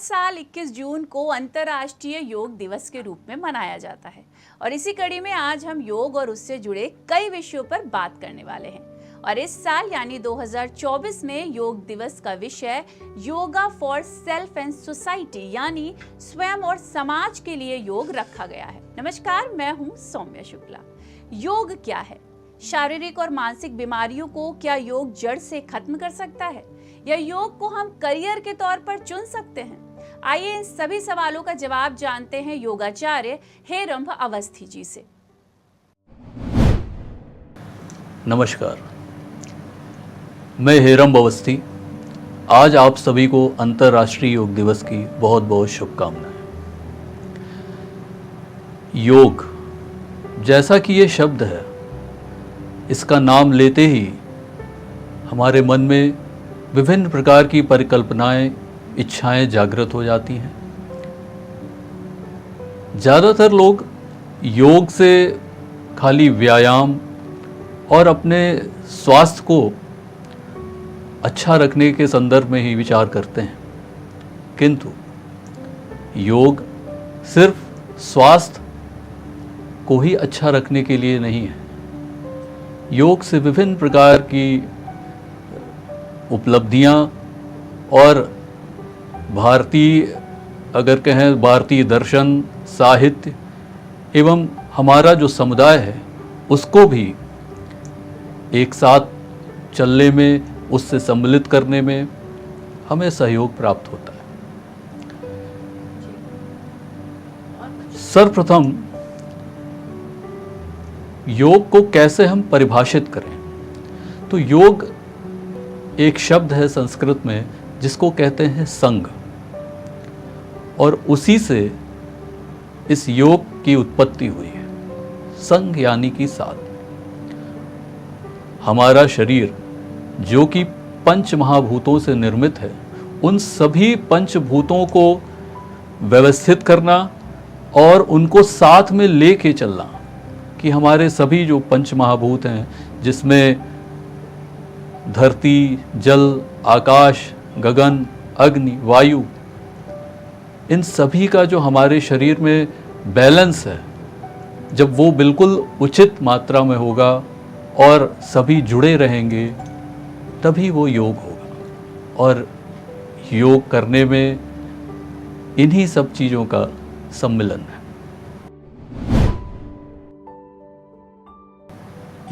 साल 21 जून को अंतर्राष्ट्रीय योग दिवस के रूप में मनाया जाता है और इसी कड़ी में आज हम योग और उससे जुड़े कई विषयों पर बात करने वाले हैं। और इस साल यानी 2024 में योग दिवस का विषय yoga for self and society यानी स्वयं और समाज के लिए योग रखा गया है। नमस्कार, मैं हूं सौम्या शुक्ला। योग क्या है? शारीरिक और मानसिक बीमारियों को क्या योग जड़ से खत्म कर सकता है या योग को हम करियर के तौर पर चुन सकते हैं? आइए इन सभी सवालों का जवाब जानते हैं योगाचार्य हेरंब अवस्थी जी से। नमस्कार, मैं हेरंब अवस्थी। आज आप सभी को अंतर्राष्ट्रीय योग दिवस की बहुत बहुत शुभकामनाएं। योग जैसा कि ये शब्द है, इसका नाम लेते ही हमारे मन में विभिन्न प्रकार की परिकल्पनाएं, इच्छाएं जागृत हो जाती हैं। ज़्यादातर लोग योग से खाली व्यायाम और अपने स्वास्थ्य को अच्छा रखने के संदर्भ में ही विचार करते हैं, किंतु योग सिर्फ स्वास्थ्य को ही अच्छा रखने के लिए नहीं है। योग से विभिन्न प्रकार की उपलब्धियां और भारतीय दर्शन, साहित्य एवं हमारा जो समुदाय है उसको भी एक साथ चलने में, उससे सम्मिलित करने में हमें सहयोग प्राप्त होता है। सर्वप्रथम योग को कैसे हम परिभाषित करें, तो योग एक शब्द है संस्कृत में जिसको कहते हैं संग, और उसी से इस योग की उत्पत्ति हुई है। संग यानी कि साथ। हमारा शरीर जो कि पंच महाभूतों से निर्मित है, उन सभी पंचभूतों को व्यवस्थित करना और उनको साथ में लेके चलना कि हमारे सभी जो पंच महाभूत हैं, जिसमें धरती, जल, आकाश, गगन, अग्नि, वायु, इन सभी का जो हमारे शरीर में बैलेंस है, जब वो बिल्कुल उचित मात्रा में होगा और सभी जुड़े रहेंगे, तभी वो योग होगा। और योग करने में इन्हीं सब चीज़ों का सम्मिलन है।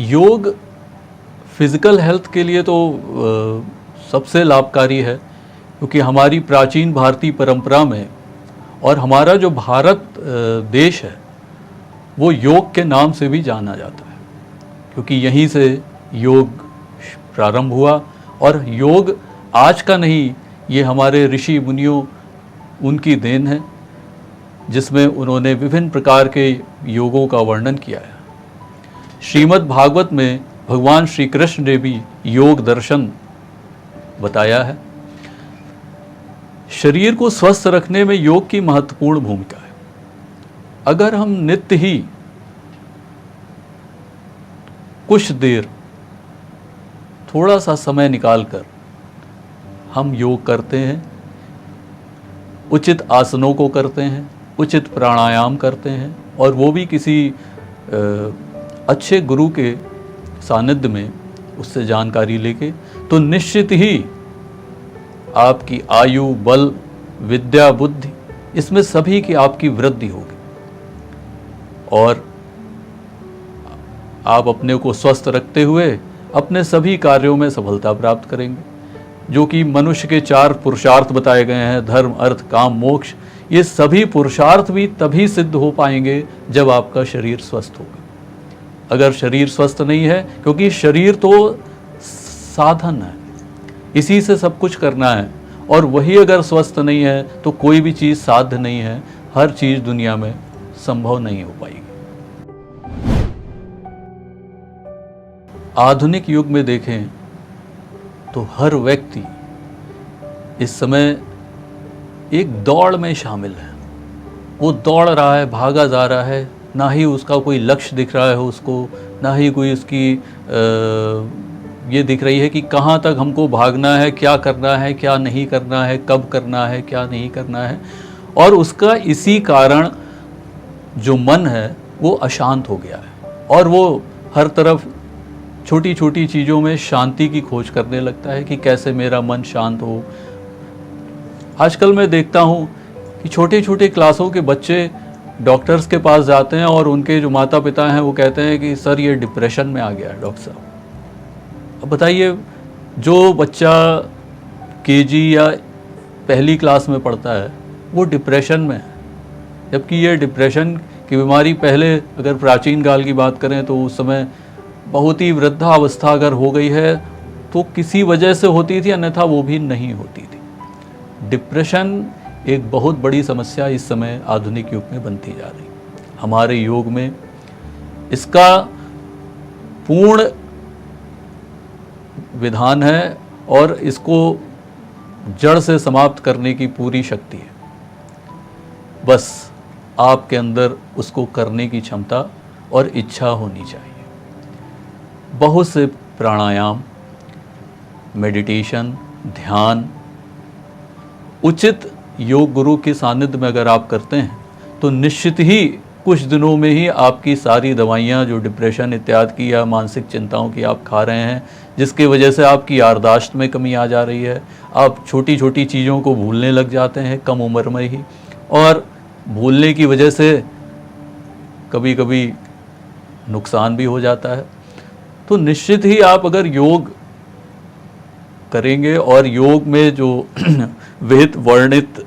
योग फिज़िकल हेल्थ के लिए तो सबसे लाभकारी है, क्योंकि हमारी प्राचीन भारतीय परंपरा में और हमारा जो भारत देश है वो योग के नाम से भी जाना जाता है, क्योंकि यहीं से योग प्रारंभ हुआ। और योग आज का नहीं, ये हमारे ऋषि मुनियों उनकी देन है, जिसमें उन्होंने विभिन्न प्रकार के योगों का वर्णन किया है। श्रीमद् भागवत में भगवान श्री कृष्ण ने भी योग दर्शन बताया है। शरीर को स्वस्थ रखने में योग की महत्वपूर्ण भूमिका है। अगर हम नित्य ही कुछ देर, थोड़ा सा समय निकालकर हम योग करते हैं, उचित आसनों को करते हैं, उचित प्राणायाम करते हैं, और वो भी किसी अच्छे गुरु के सानिध्य में उससे जानकारी लेके, तो निश्चित ही आपकी आयु, बल, विद्या, बुद्धि, इसमें सभी की आपकी वृद्धि होगी और आप अपने को स्वस्थ रखते हुए अपने सभी कार्यों में सफलता प्राप्त करेंगे। जो कि मनुष्य के 4 पुरुषार्थ बताए गए हैं, धर्म, अर्थ, काम, मोक्ष, ये सभी पुरुषार्थ भी तभी सिद्ध हो पाएंगे जब आपका शरीर स्वस्थ होगा। अगर शरीर स्वस्थ नहीं है, क्योंकि शरीर तो साधन है, इसी से सब कुछ करना है, और वही अगर स्वस्थ नहीं है तो कोई भी चीज़ साध्य नहीं है, हर चीज़ दुनिया में संभव नहीं हो पाएगी। आधुनिक युग में देखें तो हर व्यक्ति इस समय एक दौड़ में शामिल है। वो दौड़ रहा है, भागा जा रहा है, ना ही उसका कोई लक्ष्य दिख रहा है उसको, ना ही कोई उसकी ये दिख रही है कि कहाँ तक हमको भागना है, क्या करना है, क्या नहीं करना है, कब करना है, क्या नहीं करना है। और उसका इसी कारण जो मन है वो अशांत हो गया है और वो हर तरफ छोटी छोटी चीज़ों में शांति की खोज करने लगता है कि कैसे मेरा मन शांत हो। आजकल मैं देखता हूँ कि छोटे छोटे क्लासों के बच्चे डॉक्टर्स के पास जाते हैं और उनके जो माता पिता हैं वो कहते हैं कि सर ये डिप्रेशन में आ गया है डॉक्टर साहब। अब बताइए, जो बच्चा केजी या पहली क्लास में पढ़ता है वो डिप्रेशन में है, जबकि ये डिप्रेशन की बीमारी पहले अगर प्राचीन काल की बात करें तो उस समय बहुत ही वृद्धावस्था अगर हो गई है तो किसी वजह से होती थी, अन्यथा वो भी नहीं होती थी। डिप्रेशन एक बहुत बड़ी समस्या इस समय आधुनिक युग में बनती जा रही है। हमारे योग में इसका पूर्ण विधान है और इसको जड़ से समाप्त करने की पूरी शक्ति है। बस आपके अंदर उसको करने की क्षमता और इच्छा होनी चाहिए। बहुत से प्राणायाम, मेडिटेशन, ध्यान उचित योग गुरु के सानिध्य में अगर आप करते हैं तो निश्चित ही कुछ दिनों में ही आपकी सारी दवाइयाँ जो डिप्रेशन इत्यादि की या मानसिक चिंताओं की आप खा रहे हैं, जिसकी वजह से आपकी याददाश्त में कमी आ जा रही है, आप छोटी छोटी चीज़ों को भूलने लग जाते हैं कम उम्र में ही, और भूलने की वजह से कभी कभी नुकसान भी हो जाता है। तो निश्चित ही आप अगर योग करेंगे और योग में जो विहित वर्णित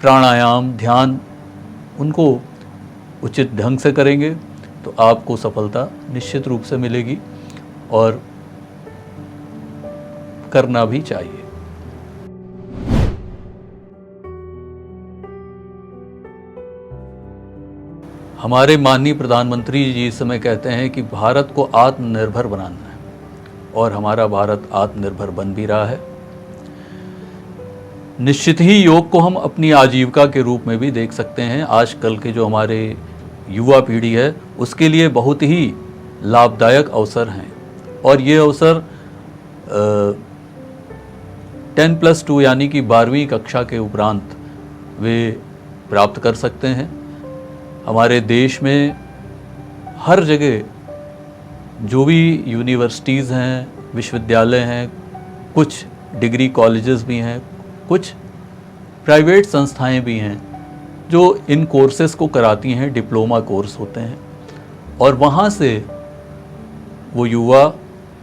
प्राणायाम, ध्यान, उनको उचित ढंग से करेंगे तो आपको सफलता निश्चित रूप से मिलेगी और करना भी चाहिए। हमारे माननीय प्रधानमंत्री जी इस समय कहते हैं कि भारत को आत्मनिर्भर बनाना है और हमारा भारत आत्मनिर्भर बन भी रहा है। निश्चित ही योग को हम अपनी आजीविका के रूप में भी देख सकते हैं। आजकल के जो हमारे युवा पीढ़ी है उसके लिए बहुत ही लाभदायक अवसर हैं और ये अवसर 10+2 यानी कि 12वीं कक्षा के उपरांत वे प्राप्त कर सकते हैं। हमारे देश में हर जगह जो भी यूनिवर्सिटीज़ हैं, विश्वविद्यालय हैं, कुछ डिग्री कॉलेजेस भी हैं, कुछ प्राइवेट संस्थाएं भी हैं जो इन कोर्सेज़ को कराती हैं, डिप्लोमा कोर्स होते हैं और वहाँ से वो युवा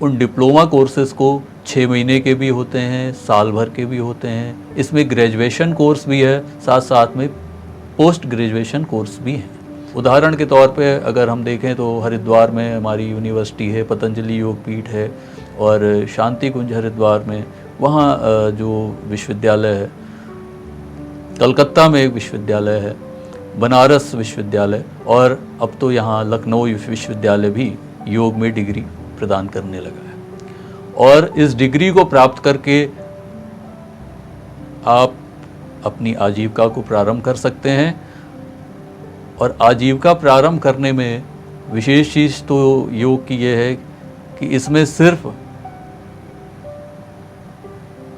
उन डिप्लोमा कोर्सेज़ को 6 महीने के भी होते हैं, साल भर के भी होते हैं। इसमें ग्रेजुएशन कोर्स भी है, साथ साथ में पोस्ट ग्रेजुएशन कोर्स भी हैं। उदाहरण के तौर पे अगर हम देखें तो हरिद्वार में हमारी यूनिवर्सिटी है, पतंजलि योग पीठ है, और शांति कुंज हरिद्वार में वहाँ जो विश्वविद्यालय है, कलकत्ता में एक विश्वविद्यालय है, बनारस विश्वविद्यालय, और अब तो यहाँ लखनऊ विश्वविद्यालय भी योग में डिग्री प्रदान करने लगा है। और इस डिग्री को प्राप्त करके आप अपनी आजीविका को प्रारंभ कर सकते हैं। और आजीविका प्रारंभ करने में विशेष चीज़ तो योग की ये है कि इसमें सिर्फ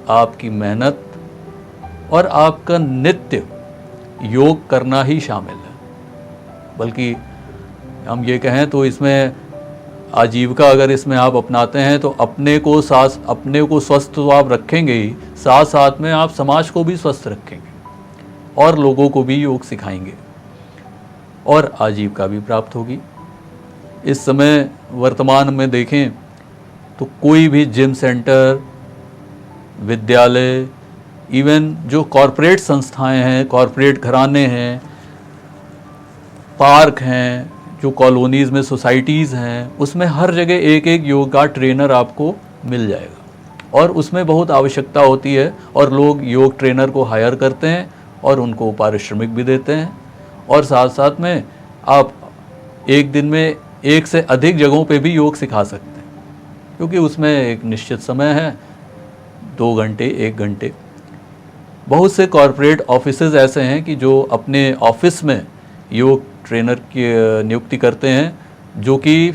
आपकी मेहनत और आपका नित्य योग करना ही शामिल है। बल्कि हम ये कहें तो इसमें आजीविका अगर इसमें आप अपनाते हैं तो अपने को स्वस्थ तो आप रखेंगे ही, साथ साथ में आप समाज को भी स्वस्थ रखेंगे और लोगों को भी योग सिखाएंगे और आजीविका भी प्राप्त होगी। इस समय वर्तमान में देखें तो कोई भी जिम सेंटर, विद्यालय, इवन जो कॉरपोरेट संस्थाएं हैं, कॉरपोरेट घराने हैं, पार्क हैं, जो कॉलोनीज़ में सोसाइटीज़ हैं, उसमें हर जगह एक एक योगा ट्रेनर आपको मिल जाएगा और उसमें बहुत आवश्यकता होती है और लोग योग ट्रेनर को हायर करते हैं और उनको पारिश्रमिक भी देते हैं। और साथ साथ में आप एक दिन में एक से अधिक जगहों पे भी योग सिखा सकते हैं, क्योंकि उसमें एक निश्चित समय है, 2 घंटे, 1 घंटे। बहुत से कॉरपोरेट ऑफिसेज ऐसे हैं कि जो अपने ऑफिस में योग ट्रेनर की नियुक्ति करते हैं, जो कि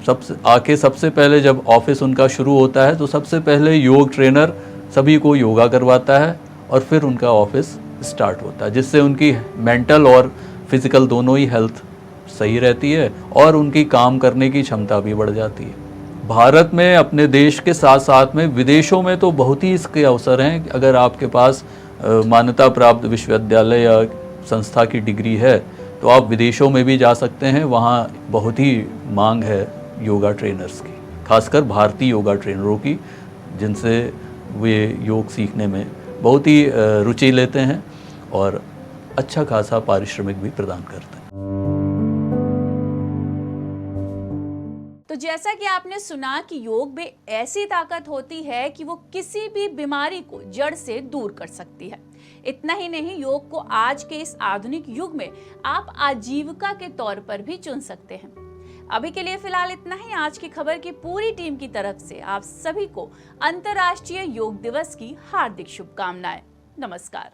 सबसे पहले जब ऑफिस उनका शुरू होता है तो सबसे पहले योग ट्रेनर सभी को योगा करवाता है और फिर उनका ऑफिस स्टार्ट होता है, जिससे उनकी मेंटल और फिजिकल दोनों ही हेल्थ सही रहती है और उनकी काम करने की क्षमता भी बढ़ जाती है। भारत में अपने देश के साथ साथ में विदेशों में तो बहुत ही इसके अवसर हैं। अगर आपके पास मान्यता प्राप्त विश्वविद्यालय या संस्था की डिग्री है तो आप विदेशों में भी जा सकते हैं। वहाँ बहुत ही मांग है योगा ट्रेनर्स की, खासकर भारतीय योगा ट्रेनरों की, जिनसे वे योग सीखने में बहुत ही रुचि लेते हैं और अच्छा खासा पारिश्रमिक भी प्रदान करते हैं। तो जैसा कि आपने सुना कि योग में ऐसी ताकत होती है कि वो किसी भी बीमारी को जड़ से दूर कर सकती है। इतना ही नहीं, योग को आज के इस आधुनिक युग में आप आजीविका के तौर पर भी चुन सकते हैं। अभी के लिए फिलहाल इतना ही। आज की खबर की पूरी टीम की तरफ से आप सभी को अंतर्राष्ट्रीय योग दिवस की हार्दिक शुभकामनाएं। नमस्कार।